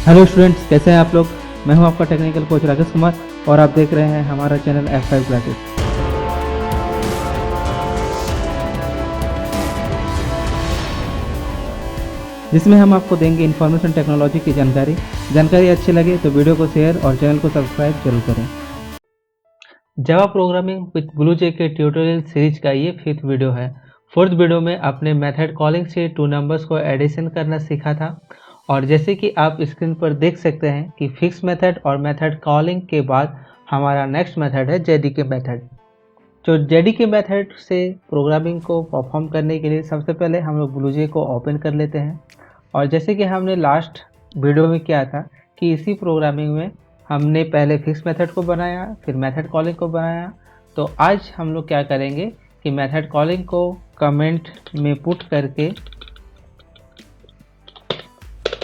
Hello students, कैसे हैं आप लोग। मैं हूं आपका टेक्निकल कोच राकेश कुमार और आप देख रहे हैं हमारा चैनल F5 क्लासेस, जिसमें हम आपको देंगे इन्फॉर्मेशन टेक्नोलॉजी की जानकारी अच्छी लगे तो वीडियो को शेयर और चैनल को सब्सक्राइब जरूर करें। जावा प्रोग्रामिंग विद ब्लूजे के ट्यूटोरियल सीरीज का ये 5th वीडियो है। 4th वीडियो में आपने मेथड कॉलिंग से 2 नंबर्स को एडिशन करना सीखा था और जैसे कि आप स्क्रीन पर देख सकते हैं कि फिक्स मेथड और मेथड कॉलिंग के बाद हमारा नेक्स्ट मेथड है जेडीके मेथड। जो जेडीके मेथड से प्रोग्रामिंग को परफॉर्म करने के लिए सबसे पहले हम लोग ब्लूजे को ओपन कर लेते हैं और जैसे कि हमने लास्ट वीडियो में किया था कि इसी प्रोग्रामिंग में हमने पहले फिक्स मेथड को बनाया, फिर मेथड कॉलिंग को बनाया। तो आज हम लोग क्या करेंगे कि मेथड कॉलिंग को कमेंट में पुट करके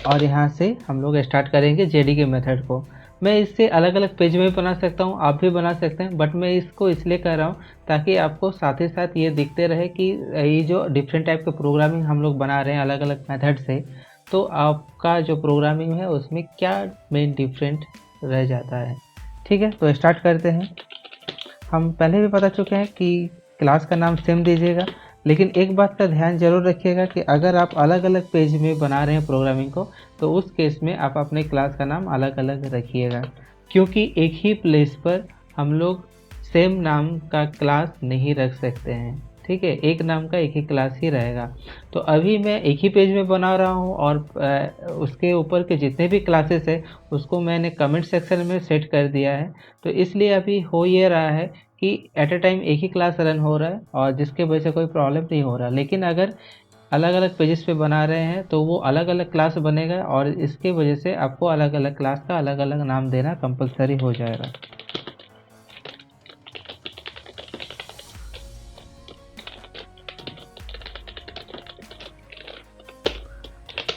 और यहाँ से हम लोग स्टार्ट करेंगे जेडीके मेथड को। मैं इससे अलग अलग पेज में भी बना सकता हूँ, आप भी बना सकते हैं, बट मैं इसको इसलिए कर रहा हूँ ताकि आपको साथ ही साथ ये दिखते रहे कि ये जो डिफरेंट टाइप के प्रोग्रामिंग हम लोग बना रहे हैं अलग अलग मेथड से, तो आपका जो प्रोग्रामिंग है उसमें क्या मेन डिफरेंट रह जाता है। ठीक है, तो स्टार्ट करते हैं। हम पहले भी बता चुके हैं कि क्लास का नाम सेम दीजिएगा, लेकिन एक बात का ध्यान जरूर रखिएगा कि अगर आप अलग अलग पेज में बना रहे हैं प्रोग्रामिंग को तो उस केस में आप अपने क्लास का नाम अलग अलग रखिएगा, क्योंकि एक ही प्लेस पर हम लोग सेम नाम का क्लास नहीं रख सकते हैं। ठीक है, एक नाम का एक ही क्लास ही रहेगा। तो अभी मैं एक ही पेज में बना रहा हूँ और उसके ऊपर के जितने भी क्लासेस है उसको मैंने कमेंट सेक्शन में सेट कर दिया है। तो इसलिए अभी हो ये रहा है कि एट अ टाइम एक ही क्लास रन हो रहा है और जिसके वजह से कोई प्रॉब्लम नहीं हो रहा। लेकिन अगर अलग अलग पेजेस पे बना रहे हैं तो वो अलग अलग क्लास बनेगा और इसके वजह से आपको अलग अलग क्लास का अलग अलग नाम देना कंपलसरी हो जाएगा।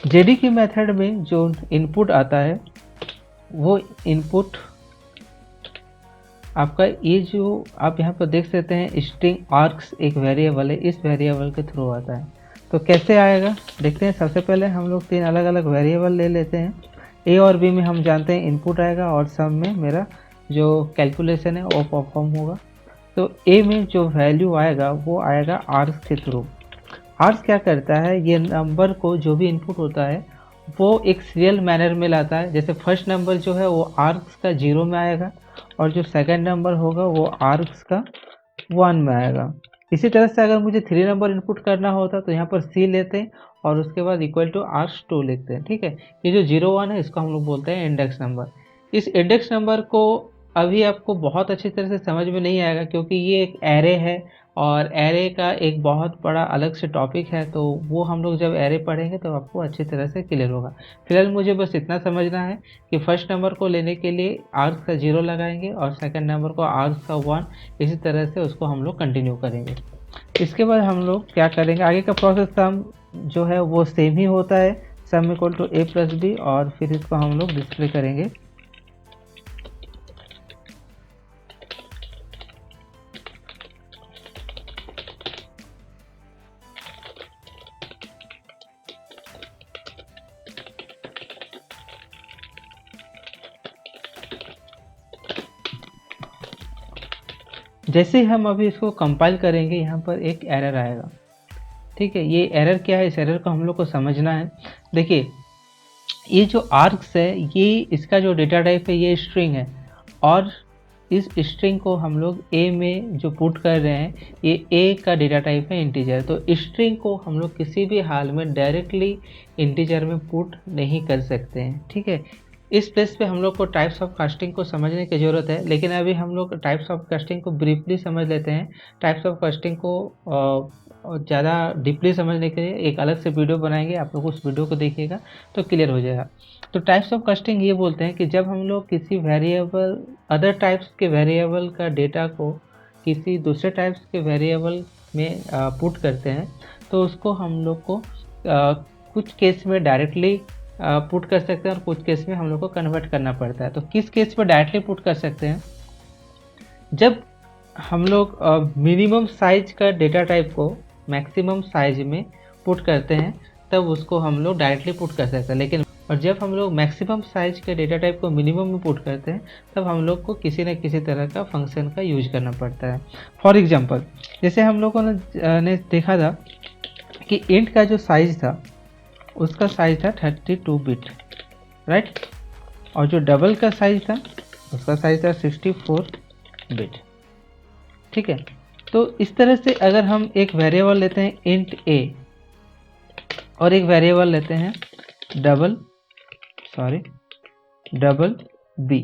जेडीके मेथड में जो इनपुट आता है वो इनपुट आपका ये जो आप यहाँ पर देख सकते हैं स्ट्रिंग आर्क्स एक वेरिएबल है, इस वेरिएबल के थ्रू आता है। तो कैसे आएगा देखते हैं। सबसे पहले हम लोग 3 अलग अलग वेरिएबल ले लेते हैं। ए और बी में हम जानते हैं इनपुट आएगा और सम में मेरा जो कैलकुलेशन है वो परफॉर्म होगा। तो ए में जो वैल्यू आएगा वो आएगा आर्क्स के थ्रू। आर्क्स क्या करता है, ये नंबर को जो भी इनपुट होता है वो एक सीरियल मैनर में लाता है। जैसे फर्स्ट नंबर जो है वो आर्क्स का 0 में आएगा और जो सेकंड नंबर होगा वो आर्क्स का 1 में आएगा। इसी तरह से अगर मुझे 3 नंबर इनपुट करना होता तो यहाँ पर सी लेते हैं और उसके बाद इक्वल टू आर्क्स 2 लिखते हैं। ठीक है, ये जो 0 1 है इसको हम लोग बोलते हैं इंडेक्स नंबर। इस इंडेक्स नंबर को अभी आपको बहुत अच्छी तरह से समझ में नहीं आएगा क्योंकि ये एक एरे है और एरे का एक बहुत बड़ा अलग से टॉपिक है, तो वो हम लोग जब एरे पढ़ेंगे तो आपको अच्छी तरह से क्लियर होगा। फिलहाल मुझे बस इतना समझना है कि फर्स्ट नंबर को लेने के लिए आर्क्स का 0 लगाएंगे और सेकंड नंबर को आर्क्स का 1, इसी तरह से उसको हम लोग कंटिन्यू करेंगे। इसके बाद हम लोग क्या करेंगे, आगे का प्रोसेस सम जो है वो सेम ही होता है, sum equal to a plus b, और फिर इसको हम लोग डिस्प्ले करेंगे। जैसे ही हम अभी इसको कंपाइल करेंगे यहाँ पर एक एरर आएगा। ठीक है, ये एरर क्या है, इस एरर को हम लोग को समझना है। देखिए, ये जो आर्क्स है ये इसका जो डेटा टाइप है ये स्ट्रिंग है और इस स्ट्रिंग को हम लोग ए में जो पुट कर रहे हैं ये ए का डेटा टाइप है इंटीजर। तो स्ट्रिंग को हम लोग किसी भी हाल में डायरेक्टली इंटीजर में पुट नहीं कर सकते हैं। ठीक है, इस प्लेस पे हम लोग को टाइप्स ऑफ कास्टिंग को समझने की ज़रूरत है, लेकिन अभी हम लोग टाइप्स ऑफ कास्टिंग को ब्रीफली समझ लेते हैं। टाइप्स ऑफ कास्टिंग को ज़्यादा डीपली समझने के लिए एक अलग से वीडियो बनाएंगे, आप लोग उस वीडियो को देखिएगा तो क्लियर हो जाएगा। तो टाइप्स ऑफ कास्टिंग ये बोलते हैं कि जब हम लोग किसी वेरिएबल अदर टाइप्स के वेरिएबल का डेटा को किसी दूसरे टाइप्स के वेरिएबल में पुट करते हैं तो उसको हम लोग को कुछ केस में डायरेक्टली पुट कर सकते हैं और कुछ केस में हम लोग को कन्वर्ट करना पड़ता है। तो किस केस पर डायरेक्टली पुट कर सकते हैं, जब हम लोग मिनिमम साइज का डेटा टाइप को मैक्सिमम साइज में पुट करते हैं तब उसको हम लोग डायरेक्टली पुट कर सकते हैं। लेकिन और जब हम लोग मैक्सिमम साइज के डेटा टाइप को मिनिमम में पुट करते हैं तब हम लोग को किसी न किसी तरह का फंक्शन का यूज करना पड़ता है। फॉर एग्जांपल जैसे हम लोगों ने देखा था कि इंट का जो साइज था उसका साइज था 32 बिट, राइट, और जो डबल का साइज था उसका साइज था 64 बिट। ठीक है, तो इस तरह से अगर हम एक वेरिएबल लेते हैं इंट a और एक वेरिएबल लेते हैं डबल b,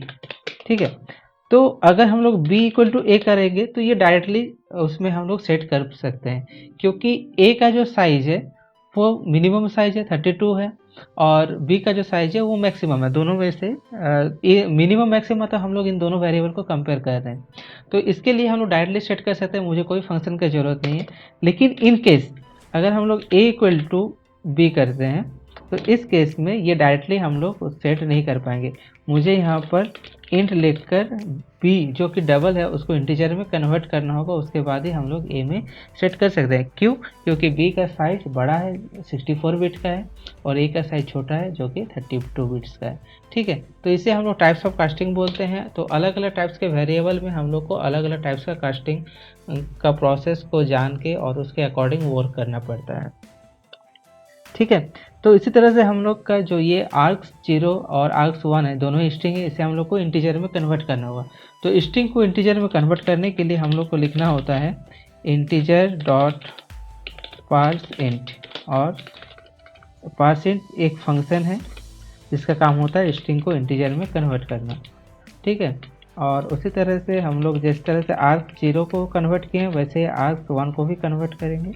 ठीक है, तो अगर हम लोग b इक्वल टू ए करेंगे तो ये डायरेक्टली उसमें हम लोग सेट कर सकते हैं, क्योंकि a का जो साइज है वो मिनिमम साइज है 32 है और b का जो साइज है वो मैक्सिमम है। दोनों में से मिनिमम मैक्सिमम तो हम लोग इन दोनों वेरिएबल को कंपेयर कर रहे हैं, तो इसके लिए हम लोग डायरेक्टली सेट कर सकते हैं, मुझे कोई फंक्शन की ज़रूरत नहीं है। लेकिन इन केस अगर हम लोग a इक्वल टू b करते हैं तो इस केस में ये डायरेक्टली हम लोग सेट नहीं कर पाएंगे, मुझे यहाँ पर इंट लिखकर b जो कि डबल है उसको इंटीजर में कन्वर्ट करना होगा, उसके बाद ही हम लोग a में सेट कर सकते हैं। क्यों? क्योंकि b का साइज बड़ा है 64 बिट का है और a का साइज छोटा है जो कि 32 बिट्स का है। ठीक है, तो इसे हम लोग टाइप्स ऑफ कास्टिंग बोलते हैं। तो अलग अलग टाइप्स के वेरिएबल में हम लोग को अलग अलग टाइप्स का कास्टिंग का प्रोसेस को जान के और उसके अकॉर्डिंग वर्क करना पड़ता है। ठीक है, तो इसी तरह से हम लोग का जो ये args 0 और args 1 है, दोनों ही स्ट्रिंग है, इसे हम लोग को इंटीजर में कन्वर्ट करना होगा। तो स्ट्रिंग को इंटीजर में कन्वर्ट करने के लिए हम लोग को लिखना होता है इंटीजर डॉट पार्स इंट, और पार्स इंट एक फंक्शन है जिसका काम होता है स्ट्रिंग को इंटीजर में कन्वर्ट करना। ठीक है, और उसी तरह से हम लोग जिस तरह से args 0 को कन्वर्ट किए हैं वैसे args 1 को भी कन्वर्ट करेंगे।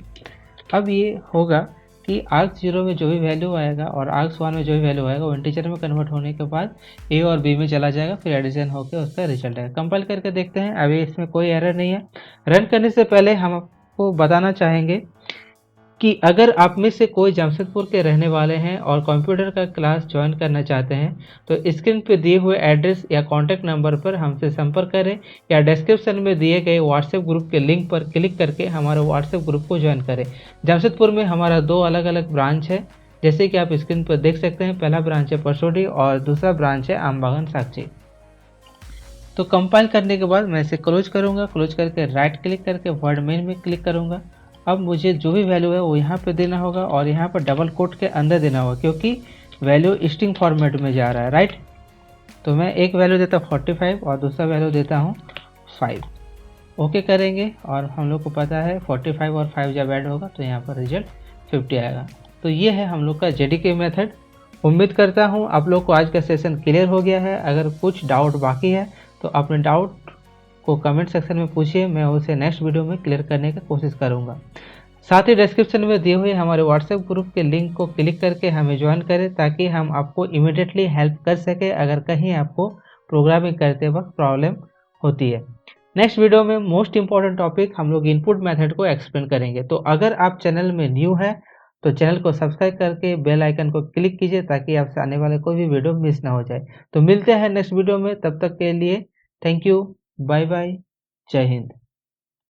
अब ये होगा कि args 0 में जो भी वैल्यू आएगा और args 1 में जो भी वैल्यू आएगा वो इंटीजर में कन्वर्ट होने के बाद a और b में चला जाएगा, फिर एडिशन होकर उसका रिजल्ट आएगा। कंपाइल करके देखते हैं, अभी इसमें कोई एरर नहीं है। रन करने से पहले हम आपको बताना चाहेंगे कि अगर आप में से कोई जमशेदपुर के रहने वाले हैं और कंप्यूटर का क्लास ज्वाइन करना चाहते हैं तो स्क्रीन पर दिए हुए एड्रेस या कॉन्टैक्ट नंबर पर हमसे संपर्क करें या डिस्क्रिप्शन में दिए गए व्हाट्सएप ग्रुप के लिंक पर क्लिक करके हमारे व्हाट्सएप ग्रुप को ज्वाइन करें। जमशेदपुर में हमारा 2 अलग अलग ब्रांच है, जैसे कि आप स्क्रीन पर देख सकते हैं। पहला ब्रांच है परसोडी और दूसरा ब्रांच है आमबागान साक्षी। तो कंपाइल करने के बाद मैं इसे क्लोज करूँगा, क्लोज करके राइट क्लिक करके वर्ड मेन में क्लिक करूँगा। अब मुझे जो भी वैल्यू है वो यहाँ पे देना होगा और यहाँ पर डबल कोट के अंदर देना होगा, क्योंकि वैल्यू स्ट्रिंग फॉर्मेट में जा रहा है, राइट। तो मैं एक वैल्यू देता हूँ 45 और दूसरा वैल्यू देता हूँ 5। ओके करेंगे और हम लोग को पता है 45 और 5 जब ऐड होगा तो यहाँ पर रिजल्ट 50 आएगा। तो ये है हम लोग का जेडीके मेथड। उम्मीद करता हूँ आप लोग को आज का सेशन क्लियर हो गया है। अगर कुछ डाउट बाकी है तो अपने डाउट को कमेंट सेक्शन में पूछिए, मैं उसे नेक्स्ट वीडियो में क्लियर करने की कोशिश करूंगा। साथ ही डिस्क्रिप्शन में दिए हुए हमारे व्हाट्सएप ग्रुप के लिंक को क्लिक करके हमें ज्वाइन करें ताकि हम आपको इमीडिएटली हेल्प कर सके अगर कहीं आपको प्रोग्रामिंग करते वक्त प्रॉब्लम होती है। नेक्स्ट वीडियो में मोस्ट इंपॉर्टेंट टॉपिक हम लोग इनपुट मेथड को एक्सप्लेन करेंगे। तो अगर आप चैनल में न्यू है तो चैनल को सब्सक्राइब करके बेल आइकन को क्लिक कीजिए ताकि आपसे आने वाले कोई भी वीडियो मिस ना हो जाए। तो मिलते हैं नेक्स्ट वीडियो में, तब तक के लिए थैंक यू, बाय बाय, जय हिंद।